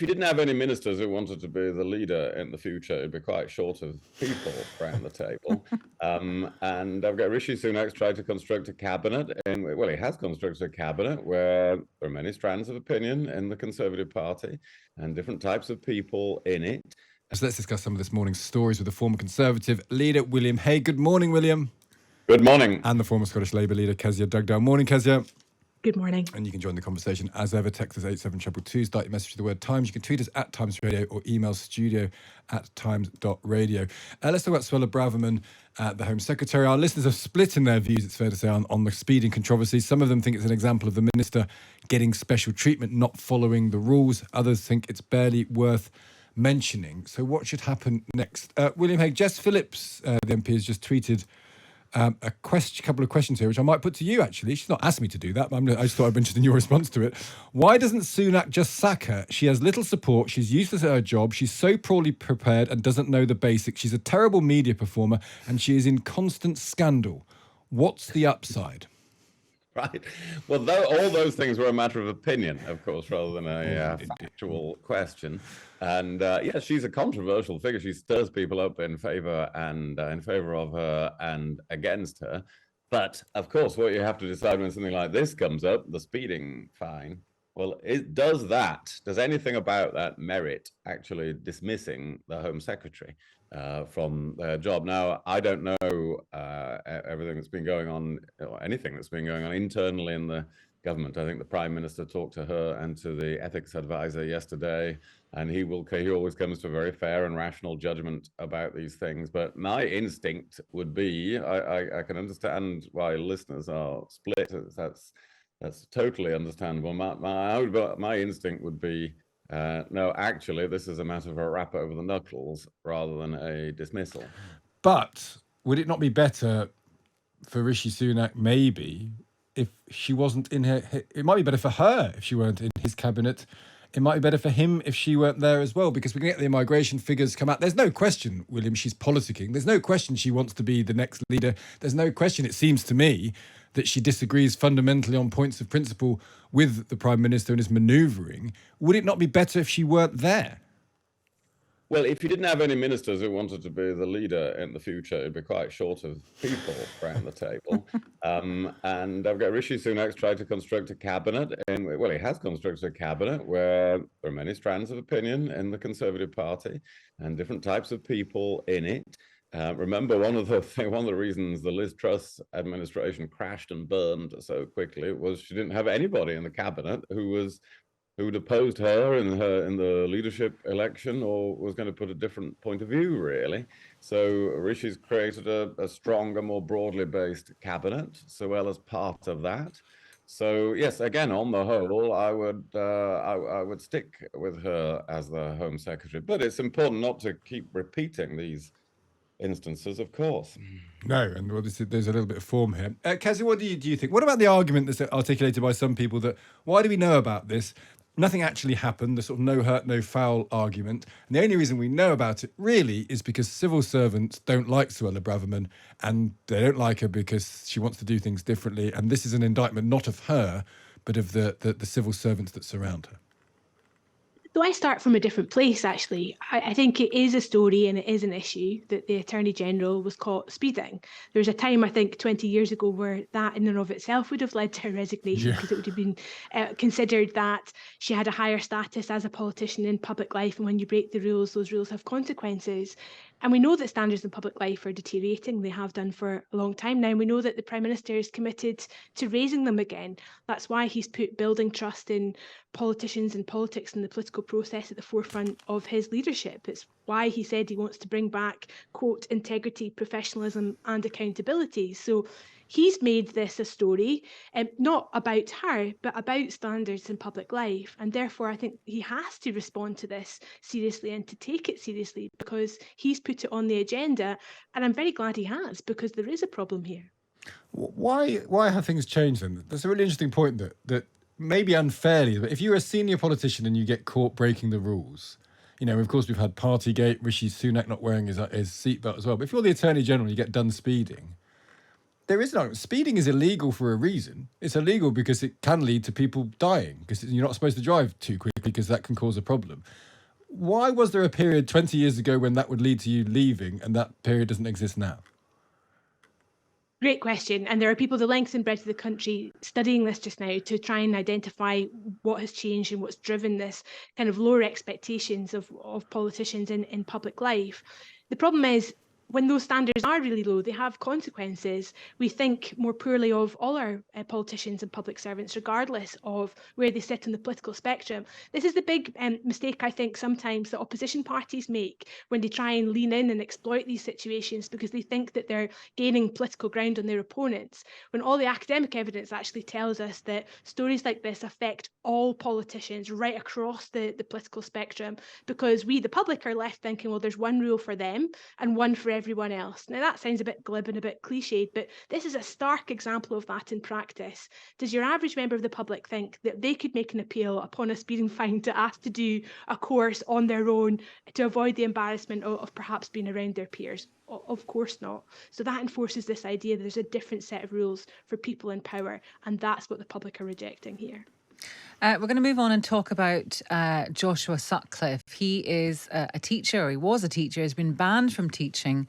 if you didn't have any ministers who wanted to be the leader in the future, it'd be quite short of people around the table. And I've got Rishi Sunak tried to construct a cabinet, and well, he has constructed a cabinet where there are many strands of opinion in the Conservative Party and different types of people in it. So let's discuss some of this morning's stories with the former Conservative leader, William Hague. Good morning, William. Good morning. And the former Scottish Labour leader, Kezia Dugdale. Morning, Kezia. Good morning. And you can join the conversation as ever. Text us 87222, start your message with the word Times. You can tweet us at Times Radio or email studio@times.radio. Let's talk about Suella Braverman, the Home Secretary. Our listeners have split in their views, it's fair to say, on the speeding controversy. Some of them think it's an example of the minister getting special treatment, not following the rules. Others think it's barely worth mentioning. So what should happen next? William Hague, Jess Phillips, the MP, has just tweeted a couple of questions here, which I might put to you, actually. She's not asked me to do that, but I just thought I'd be interested in your response to it. Why doesn't Sunak just sack her? She has little support. She's useless at her job. She's so poorly prepared and doesn't know the basics. She's a terrible media performer, and she is in constant scandal. What's the upside? Right. Well, all those things were a matter of opinion, of course, rather than a factual question. And yes, she's a controversial figure. She stirs people up in favour of her and against her. But of course, what you have to decide when something like this comes up, the speeding fine, well, does anything about that merit actually dismissing the Home Secretary from their job? Now, I don't know everything that's been going on, or anything that's been going on internally in the government. I think the Prime Minister talked to her and to the ethics advisor yesterday, and he always comes to a very fair and rational judgment about these things. But my instinct would be, I can understand why listeners are split. That's totally understandable. My instinct would be, no, actually, this is a matter of a rap over the knuckles rather than a dismissal. But would it not be better for Rishi Sunak, maybe, if she wasn't in her... It might be better for her if she weren't in his cabinet. It might be better for him if she weren't there as well, because we can get the immigration figures come out. There's no question, William, she's politicking. There's no question she wants to be the next leader. There's no question, it seems to me, that she disagrees fundamentally on points of principle with the Prime Minister and his manoeuvring. Would it not be better if she weren't there? Well, if you didn't have any ministers who wanted to be the leader in the future, it'd be quite short of people around the table. And I've got Rishi Sunak tried to construct a cabinet, and well, he has constructed a cabinet where there are many strands of opinion in the Conservative Party and different types of people in it. Remember, one of the reasons the Liz Truss administration crashed and burned so quickly was she didn't have anybody in the cabinet who'd opposed her in the leadership election or was going to put a different point of view, really. So Rishi's created a stronger, more broadly based cabinet, Suella's part of that. So yes, again, on the whole, I would stick with her as the Home Secretary. But it's important not to keep repeating these instances, of course. No, and there's a little bit of form here. Kezia, what do you think? What about the argument that's articulated by some people that, why do we know about this? Nothing actually happened, the sort of no hurt, no foul argument. And the only reason we know about it, really, is because civil servants don't like Suella Braverman, and they don't like her because she wants to do things differently. And this is an indictment not of her, but of the civil servants that surround her. So I start from a different place, actually. I think it is a story and it is an issue that the Attorney General was caught speeding. There was a time, I think, 20 years ago where that in and of itself would have led to her resignation, because it would have been considered that she had a higher status as a politician in public life, and when you break the rules, those rules have consequences. And we know that standards in public life are deteriorating. They have done for a long time now. And we know that the Prime Minister is committed to raising them again. That's why he's put building trust in politicians and politics and the political process at the forefront of his leadership. It's why he said he wants to bring back, quote, integrity, professionalism and accountability. So he's made this a story, not about her, but about standards in public life. And therefore, I think he has to respond to this seriously and to take it seriously, because he's put it on the agenda. And I'm very glad he has, because there is a problem here. Why have things changed then? That's a really interesting point that maybe unfairly, but if you're a senior politician and you get caught breaking the rules, you know, of course, we've had Partygate, Rishi Sunak not wearing his seatbelt as well. But if you're the Attorney General and you get done speeding, there is no speeding is illegal for a reason. It's illegal because it can lead to people dying, because you're not supposed to drive too quickly because that can cause a problem. Why was there a period 20 years ago when that would lead to you leaving, and that period doesn't exist now? Great question. And there are people the length and breadth of the country studying this just now to try and identify what has changed and what's driven this kind of lower expectations of politicians in public life. The problem is, when those standards are really low, they have consequences. We think more poorly of all our politicians and public servants, regardless of where they sit on the political spectrum. This is the big mistake, I think, sometimes that opposition parties make when they try and lean in and exploit these situations, because they think that they're gaining political ground on their opponents, when all the academic evidence actually tells us that stories like this affect all politicians right across the political spectrum, because we, the public, are left thinking, well, there's one rule for them and one for everyone else. Now, that sounds a bit glib and a bit cliched, but this is a stark example of that in practice. Does your average member of the public think that they could make an appeal upon a speeding fine to ask to do a course on their own to avoid the embarrassment of perhaps being around their peers? Of course not. So that enforces this idea that there's a different set of rules for people in power, and that's what the public are rejecting here. We're going to move on and talk about Joshua Sutcliffe. He is a teacher, or he was a teacher, has been banned from teaching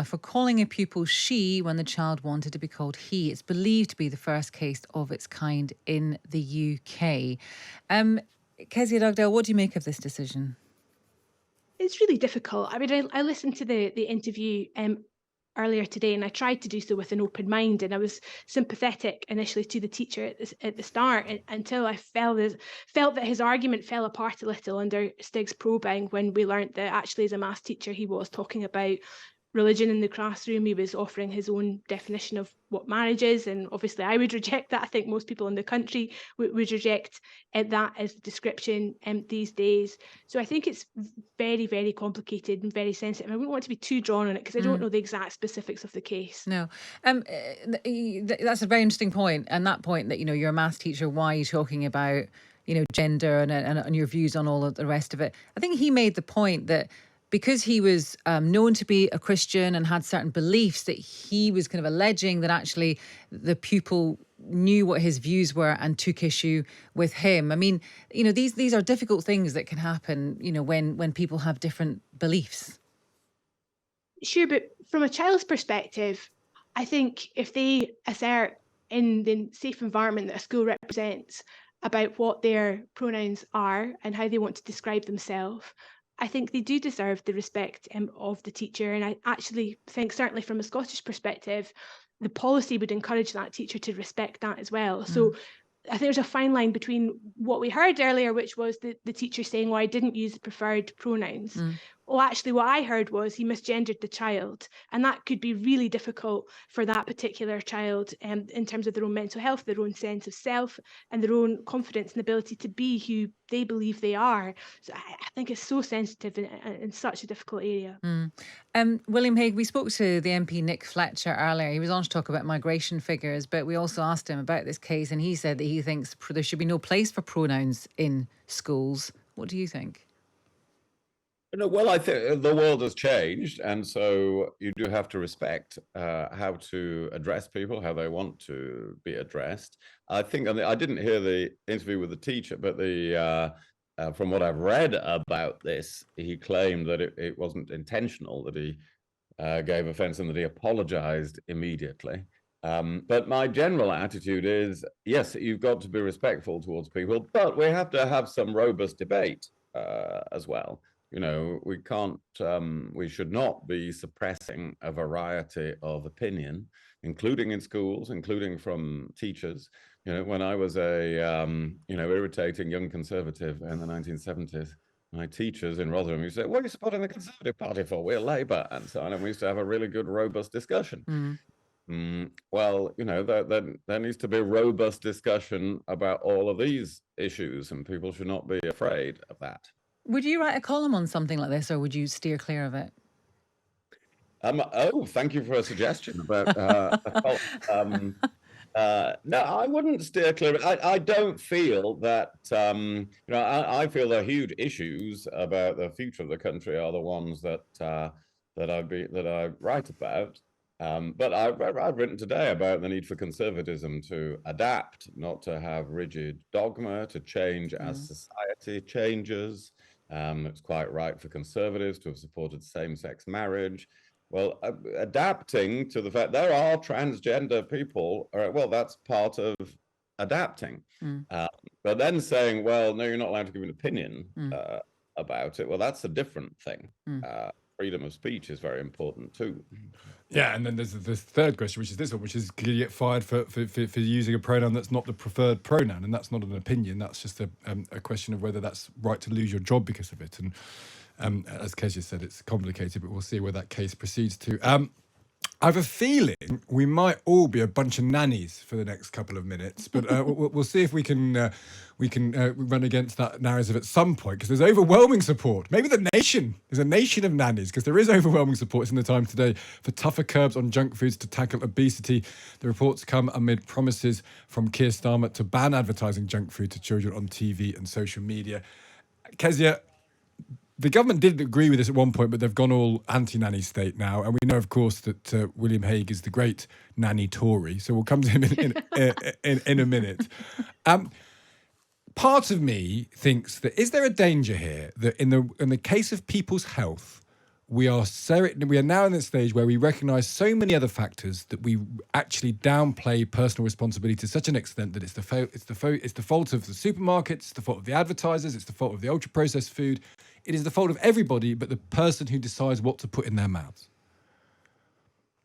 for calling a pupil she when the child wanted to be called he. It's believed to be the first case of its kind in the UK. Kezia Dugdale, what do you make of this decision? It's really difficult. I mean, I listened to the interview earlier today, and I tried to do so with an open mind, and I was sympathetic initially to the teacher at the start, until I felt that his argument fell apart a little under Stig's probing, when we learnt that actually, as a maths teacher, he was talking about religion in the classroom. He was offering his own definition of what marriage is, and obviously I would reject that. I think most people in the country would reject that as the description these days. So I think it's very, very complicated and very sensitive. I wouldn't want to be too drawn on it because I don't know the exact specifics of the case. No, that's a very interesting point, and that point that, you're a maths teacher, why are you talking about gender and your views on all of the rest of it? I think he made the point that because he was known to be a Christian and had certain beliefs, that he was kind of alleging that actually the pupil knew what his views were and took issue with him. I mean, these are difficult things that can happen, when people have different beliefs. Sure, but from a child's perspective, I think if they assert in the safe environment that a school represents about what their pronouns are and how they want to describe themselves, I think they do deserve the respect of the teacher. And I actually think, certainly from a Scottish perspective, the policy would encourage that teacher to respect that as well. So I think there's a fine line between what we heard earlier, which was the teacher saying, well, I didn't use the preferred pronouns. Well, actually, what I heard was he misgendered the child. And that could be really difficult for that particular child in terms of their own mental health, their own sense of self, and their own confidence and ability to be who they believe they are. So I think it's so sensitive in such a difficult area. William Hague, we spoke to the MP Nick Fletcher earlier. He was on to talk about migration figures, but we also asked him about this case, and he said that he thinks there should be no place for pronouns in schools. What do you think? Well, I think the world has changed, and so you do have to respect how to address people, how they want to be addressed. I think, I didn't hear the interview with the teacher, but from what I've read about this, he claimed that it wasn't intentional, that he gave offence and that he apologised immediately. But my general attitude is, yes, you've got to be respectful towards people, but we have to have some robust debate as well. We can't, we should not be suppressing a variety of opinion, including in schools, including from teachers. When I was a, irritating young conservative in the 1970s, my teachers in Rotherham used to say, what are you supporting the Conservative Party for? We're Labour, and so on. And we used to have a really good, robust discussion. Well, there needs to be a robust discussion about all of these issues, and people should not be afraid of that. Would you write a column on something like this, or would you steer clear of it? Thank you for a suggestion about a column. No, I wouldn't steer clear. I don't feel that, I feel the huge issues about the future of the country are the ones that I write about. But I've written today about the need for conservatism to adapt, not to have rigid dogma, to change as society changes. It's quite right for conservatives to have supported same-sex marriage. Well, adapting to the fact there are transgender people, well, that's part of adapting. But then saying, well, no, you're not allowed to give an opinion about it. Well, that's a different thing. Freedom of speech is very important too. Yeah, and then there's the third question, which is this one, which is, could you get fired for using a pronoun that's not the preferred pronoun? And that's not an opinion. That's just a question of whether that's right to lose your job because of it. And as Kezia said, it's complicated, but we'll see where that case proceeds to. I have a feeling we might all be a bunch of nannies for the next couple of minutes, but we'll see if we can run against that narrative at some point, because there's overwhelming support. Maybe there's a nation of nannies, because there is overwhelming support. It's in the Times today for tougher curbs on junk foods to tackle obesity. The reports come amid promises from Keir Starmer to ban advertising junk food to children on TV and social media. Kezia, the government did agree with this at one point, but they've gone all anti-nanny state now. And we know, of course, that William Hague is the great nanny Tory. So we'll come to him in a minute. Part of me thinks that, is there a danger here that in the case of people's health, we are now in this stage where we recognise so many other factors that we actually downplay personal responsibility to such an extent that it's the fault of the supermarkets, it's the fault of the advertisers, it's the fault of the ultra-processed food. It is the fault of everybody but the person who decides what to put in their mouths.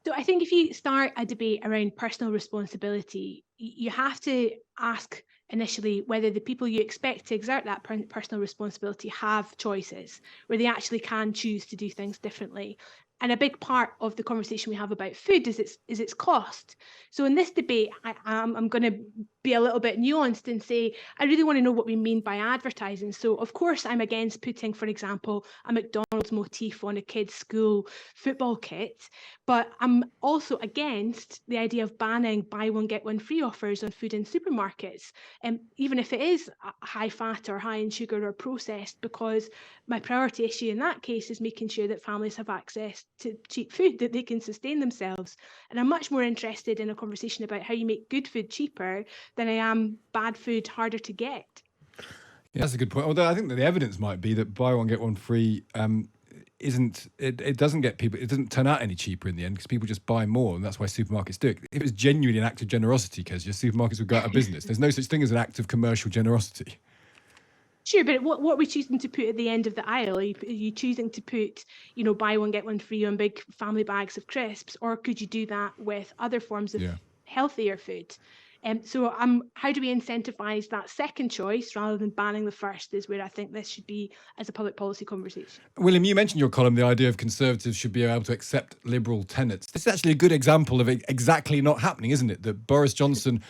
So I think if you start a debate around personal responsibility, you have to ask initially whether the people you expect to exert that personal responsibility have choices, where they actually can choose to do things differently. And a big part of the conversation we have about food is its cost. So in this debate, I'm going to be a little bit nuanced and say, I really want to know what we mean by advertising. So of course, I'm against putting, for example, a McDonald's motif on a kid's school football kit, but I'm also against the idea of banning buy one, get one free offers on food in supermarkets, even if it is high fat or high in sugar or processed, because my priority issue in that case is making sure that families have access to cheap food, that they can sustain themselves. And I'm much more interested in a conversation about how you make good food cheaper than I am bad food harder to get. Yeah, that's a good point. Although I think that the evidence might be that buy one, get one free it doesn't turn out any cheaper in the end, because people just buy more, and that's why supermarkets do it. If it was genuinely an act of generosity, Kezia, supermarkets would go out of business. There's no such thing as an act of commercial generosity. Sure, but what are we choosing to put at the end of the aisle? Are you choosing to put, buy one, get one free on big family bags of crisps, or could you do that with other forms of healthier food? So how do we incentivize that second choice rather than banning the first is where I think this should be as a public policy conversation. William, you mentioned in your column the idea of conservatives should be able to accept liberal tenets. This is actually a good example of it exactly not happening, isn't it? That Boris Johnson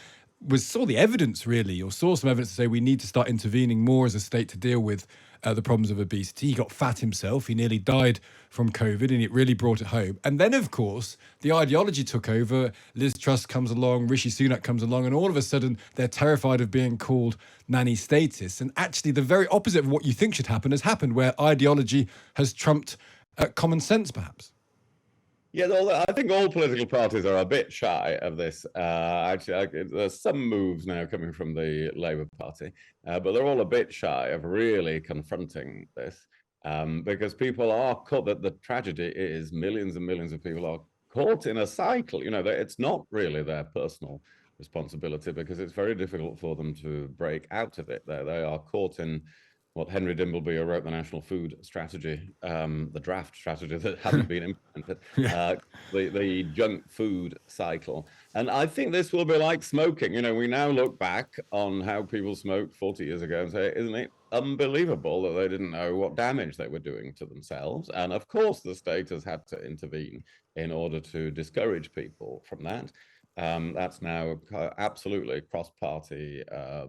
saw the evidence, really, or saw some evidence to say we need to start intervening more as a state to deal with the problems of obesity. He got fat himself. He nearly died from COVID, and it really brought it home. And then, of course, the ideology took over. Liz Truss comes along, Rishi Sunak comes along, and all of a sudden they're terrified of being called nanny statists. And actually the very opposite of what you think should happen has happened, where ideology has trumped common sense, perhaps. Yeah, I think all political parties are a bit shy of this. Actually, there's some moves now coming from the Labour Party, but they're all a bit shy of really confronting this, because people are caught. That the tragedy is millions and millions of people are caught in a cycle. It's not really their personal responsibility, because it's very difficult for them to break out of it. They are caught in what Henry Dimbleby, who wrote the National Food Strategy, the draft strategy that hadn't been implemented, the junk food cycle. And I think this will be like smoking. We now look back on how people smoked 40 years ago and say, isn't it unbelievable that they didn't know what damage they were doing to themselves? And of course, the state has had to intervene in order to discourage people from that. That's now absolutely cross-party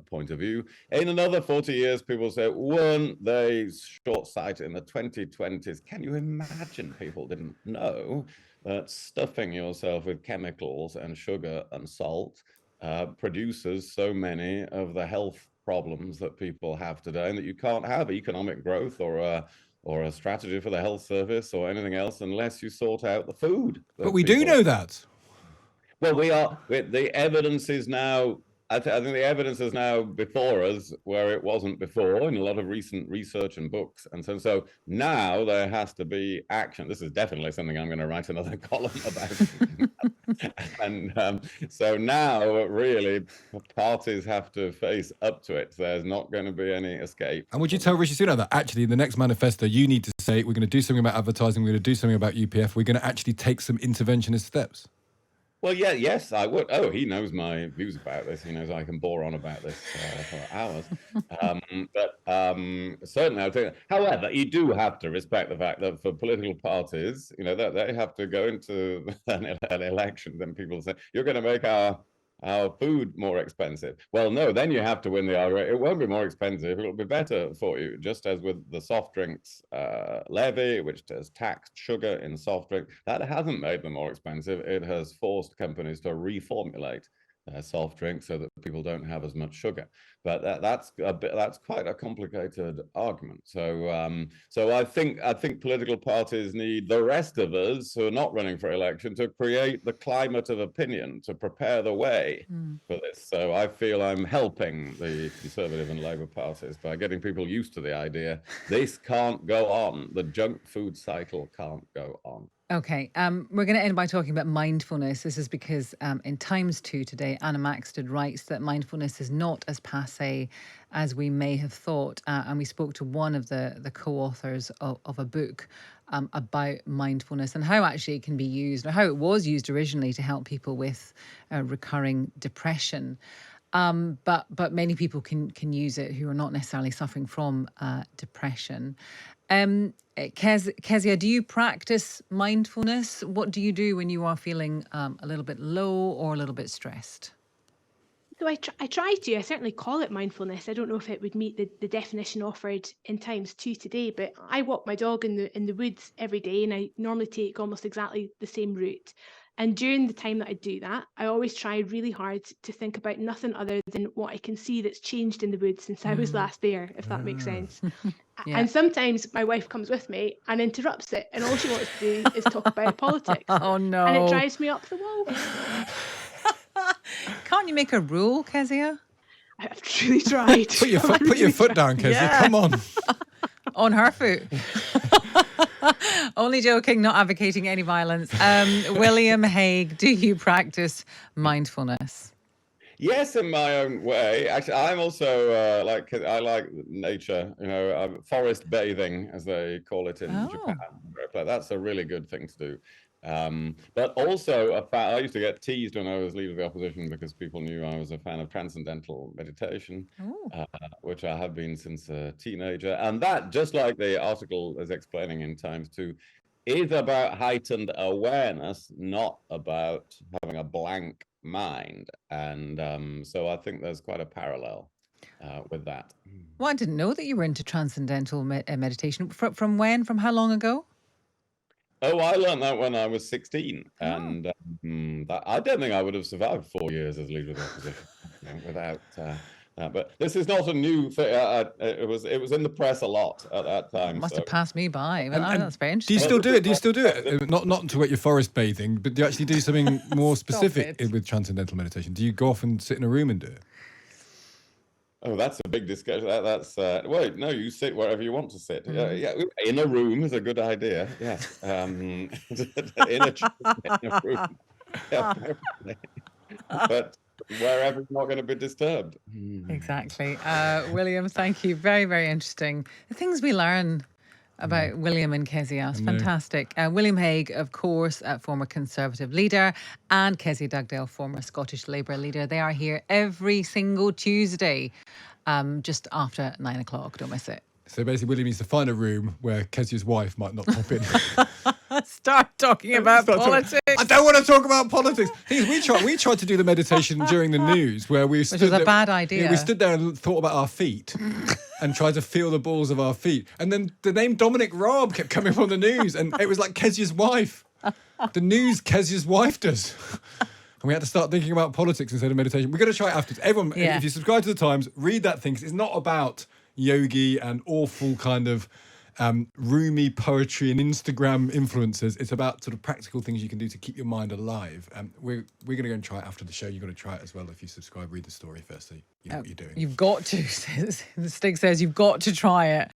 point of view. In another 40 years, people say, weren't they short-sighted in the 2020s? Can you imagine people didn't know that stuffing yourself with chemicals and sugar and salt produces so many of the health problems that people have today, and that you can't have economic growth or or a strategy for the health service or anything else unless you sort out the food. But we do know that. Well, the evidence is now, I think the evidence is now before us where it wasn't before in a lot of recent research and books. And so now there has to be action. This is definitely something I'm going to write another column about. And so now really parties have to face up to it. There's not going to be any escape. And would you tell Rishi Sunak that actually in the next manifesto you need to say we're going to do something about advertising, we're going to do something about UPF, we're going to actually take some interventionist steps? Well, yes, I would. Oh, he knows my views about this. He knows I can bore on about this for hours. But certainly, I think. However, you do have to respect the fact that for political parties, that they have to go into an election. Then people say you're going to make our food more expensive. Well, no, then you have to win the argument. It won't be more expensive. It'll be better for you, just as with the soft drinks levy, which has taxed sugar in soft drink. That hasn't made them more expensive. It has forced companies to reformulate soft drinks so that people don't have as much sugar. But that's quite a complicated argument. So I think political parties need the rest of us who are not running for election to create the climate of opinion to prepare the way for this. So I feel I'm helping the Conservative and Labour parties by getting people used to the idea this can't go on. The junk food cycle can't go on. Okay, we're going to end by talking about mindfulness. This is because in Times 2 today, Anna Maxted writes that mindfulness is not as passé as we may have thought. And we spoke to one of the co-authors of a book about mindfulness and how actually it can be used, or how it was used originally to help people with recurring depression. But many people can use it who are not necessarily suffering from depression. Kezia, do you practice mindfulness? What do you do when you are feeling a little bit low or a little bit stressed? So I try to. I certainly call it mindfulness. I don't know if it would meet the definition offered in Times 2 today, but I walk my dog in the woods every day, and I normally take almost exactly the same route. And during the time that I do that, I always try really hard to think about nothing other than what I can see that's changed in the woods since I was last there, if that makes sense. Yeah. And sometimes my wife comes with me and interrupts it, and all she wants to do is talk about politics. Oh, no. And it drives me up the wall. Can't you make a rule, Kezia? I've truly tried. Put your foot down, Kezia. Yeah. Come on. On her foot. Only joking, not advocating any violence. William Hague, do you practice mindfulness? Yes, in my own way. Actually, I'm also I like nature. Forest bathing, as they call it in Japan. That's a really good thing to do. But also, I used to get teased when I was leader of the opposition because people knew I was a fan of transcendental meditation, which I have been since a teenager. And that, just like the article is explaining in Times 2, is about heightened awareness, not about having a blank mind. And so I think there's quite a parallel with that. Well, I didn't know that you were into transcendental meditation. From when? From how long ago? Oh, I learned that when I was 16, and I don't think I would have survived 4 years as leader of the opposition without that. But this is not a new thing. It was in the press a lot at that time. Must have passed me by. And that's very interesting. Do you still do it? Not to your forest bathing, but do you actually do something more specific with transcendental meditation? Do you go off and sit in a room and do it? Oh, that's a big discussion. That's wait, no, you sit wherever you want to sit. Yeah, in a room is a good idea. Yes, in a room. Yeah, but wherever you're not going to be disturbed. Exactly. William, thank you. Very, very interesting. The things we learn about William and Kezia. It's fantastic. William Hague, of course, former Conservative leader, and Kezia Dugdale, former Scottish Labour leader. They are here every single Tuesday, just after 9 o'clock. Don't miss it. So basically, William needs to find a room where Kezia's wife might not pop in. Start talking about politics. I don't want to talk about politics. We tried to do the meditation during the news where we stood. Which was a bad idea. Yeah, we stood there and thought about our feet and tried to feel the balls of our feet. And then the name Dominic Raab kept coming from the news, and it was like Kezia's wife. The news Kezia's wife does. And we had to start thinking about politics instead of meditation. We're going to try it afterwards. Everyone, if you subscribe to the Times, read that thing. 'Cause it's not about yogi and awful kind of roomy poetry and Instagram influencers. It's about sort of practical things you can do to keep your mind alive. We're going to go and try it after the show. You've got to try it as well if you subscribe. Read the story first, so you know what you're doing. You've got to. Stig says you've got to try it.